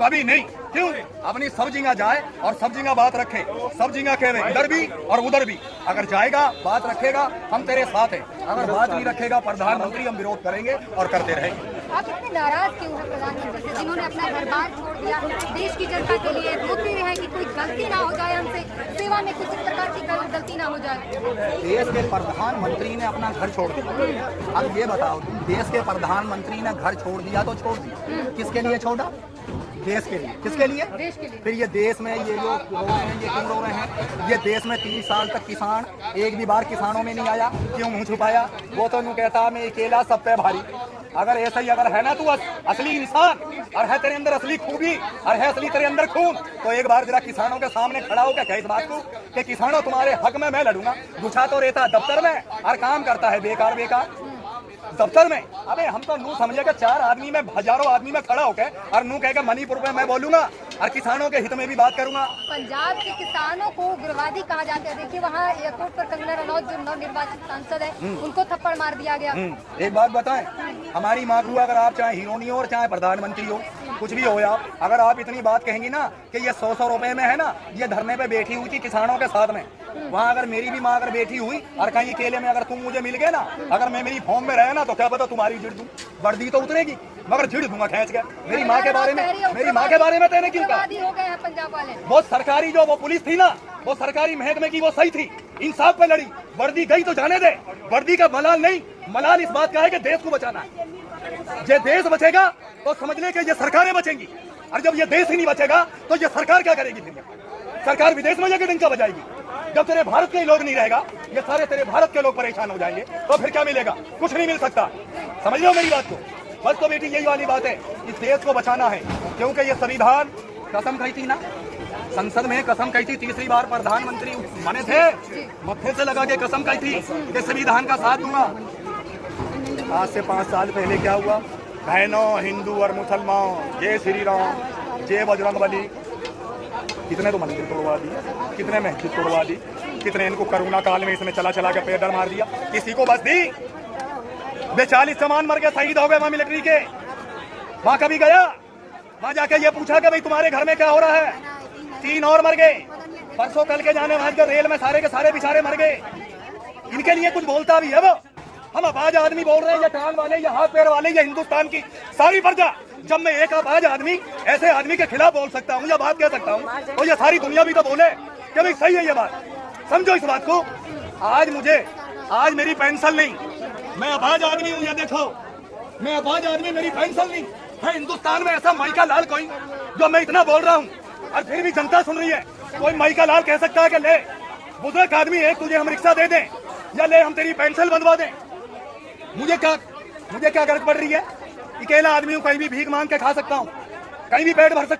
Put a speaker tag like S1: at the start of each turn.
S1: कभी नहीं। क्यों? अपनी सब जगह जाए और सब जगह बात रखे, सब जगह कह रहे इधर भी और उधर भी। अगर जाएगा बात रखेगा हम तेरे साथ हैं, अगर बात नहीं रखेगा प्रधानमंत्री हम विरोध करेंगे और करते रहेंगे।
S2: आप इतने नाराज क्यों हैं प्रधानमंत्री से, जिन्होंने अपना घर बार छोड़ दिया, देश की जनता के लिए रोकते रहे कि कोई गलती ना हो जाए, हमसे सेवा में किसी प्रकार की गलती ना हो जाए।
S3: देश के प्रधानमंत्री ने अपना घर छोड़ दिया। अब ये बताओ तुम, देश के प्रधानमंत्री ने घर छोड़ दिया तो छोड़ दिया, किसके लिए छोड़ा? देश के लिए। किसके लिए?
S2: देश के लिए।
S3: फिर ये देश में ये लोग रो रहे हैं, ये क्यों रो रहे हैं? ये देश में 30 साल तक किसान एक भी बार किसानों में नहीं आया, क्यों मुंह छुपाया? वो तो यूँ कहता मैं अकेला सब पे भारी। अगर ऐसा ही अगर है ना तू असली इंसान और है तेरे अंदर असली खूबी और है असली तेरे अंदर खून, तो एक बार जरा किसानों के सामने खड़ा होकर कह इस बात को कि किसानों तुम्हारे हक में मैं लड़ूंगा। गुछा तो रहता दफ्तर में और काम करता है बेकार बेकार दफ्तर में। अबे हम तो नू समझे कि 4 आदमी में हजारों आदमी में खड़ा होकर और नू कह मणिपुर में मैं बोलूंगा और किसानों के हित में भी बात करूंगा।
S2: पंजाब के किसानों को उग्रवादी कहा जाता है। देखिए वहाँ एयरपोर्ट पर कंगना रनौत जो नवनिर्वाचित सांसद है उनको थप्पड़ मार दिया गया।
S3: एक बात बताएं, हमारी माँ को अगर आप चाहे हीरोनी हो और चाहे प्रधानमंत्री हो, कुछ भी हो आप, अगर आप इतनी बात कहेंगी ना कि ये 100 रुपए में है ना, ये धरने पे बैठी हुई थी किसानों के साथ में, वहाँ अगर मेरी भी माँ अगर बैठी हुई और कहीं अकेले में अगर तुम मुझे मिल गए ना, अगर मैं मेरी फॉर्म में रहे ना, तो क्या पता तुम्हारी जिड़ दूं, वर्दी तो उतरेगी मगर झिड़ दूंगा खींच के। मेरी माँ के बारे में तेने क्यों कहा?
S2: हो गए हैं पंजाब वाले।
S3: वो सरकारी जो वो पुलिस थी ना, वो सरकारी महकमे की वो सही थी, इंसाफ पे लड़ी। वर्दी गई तो जाने दे, वर्दी का मलाल नहीं, मलाल इस बात का है कि देश को बचाना है। ये देश बचेगा तो समझ ले कि ये सरकारें बचेंगी, और जब ये देश ही नहीं बचेगा तो ये सरकार क्या करेगी? फिर सरकार विदेश में जाकर डंका बजाएगी। जब तेरे भारत के लोग नहीं रहेगा, ये सारे तेरे भारत के लोग परेशान हो जाएंगे, तो फिर क्या मिलेगा? कुछ नहीं मिल सकता। समझ लो मेरी बात को। बस तो बेटी यही वाली बात है, इस देश को बचाना है, क्योंकि ये संविधान कसम खाई थी ना, संसद में कसम खाई थी, तीसरी बार प्रधानमंत्री बने थे, मत्थे से लगा के कसम खाई थी कि संविधान का साथ दूंगा। आज से 5 साल पहले क्या हुआ? बहनों, हिंदू और मुसलमान, जय श्री राम, जय बजरंगबली, कितने तो मंदिर तोड़वा दिए, कितने मस्जिद तोड़वा दी, कितने इनको कोरोना काल में इसने चला चला के पैदल मार दिया। किसी को बस दी? 40 जवान मर गए, शहीद हो गए वहाँ मिलिट्री के। वहाँ कभी गया? वहाँ जाके ये पूछा कि भाई तुम्हारे घर में क्या हो रहा है? 3 और मर गए। परसों कल के जाने वहाँ के रेल में सारे के सारे बेचारे मर गए। इनके लिए कुछ बोलता भी है वो? हम अपाज आदमी बोल रहे हैं, या टांग वाले, या हाथ पैर वाले, या हिंदुस्तान की सारी प्रजा। जब मैं एक अपाज आदमी ऐसे आदमी के खिलाफ बोल सकता हूँ या बात कह सकता हूँ, तो ये सारी दुनिया भी तो बोले कि भाई सही है ये बात। समझो इस बात को। आज मेरी पेंशन नहीं, मैं अपाज आदमी हूँ, ये देखो मैं अपाज आदमी, मेरी पेंशन नहीं है। हिंदुस्तान में ऐसा माइका लाल कोई जो मैं इतना बोल रहा हूँ और फिर भी जनता सुन रही है। कोई माइका लाल कह सकता है कि ले बुजुर्ग आदमी एक तुझे हम रिक्शा दे दें, या ले हम तेरी पेंशन बनवा दें? मुझे क्या गरज पड़ रही है? अकेला आदमी हूँ, कहीं भी भीख मांग के खा सकता हूँ, कहीं भी पेट भर सकता हूँ।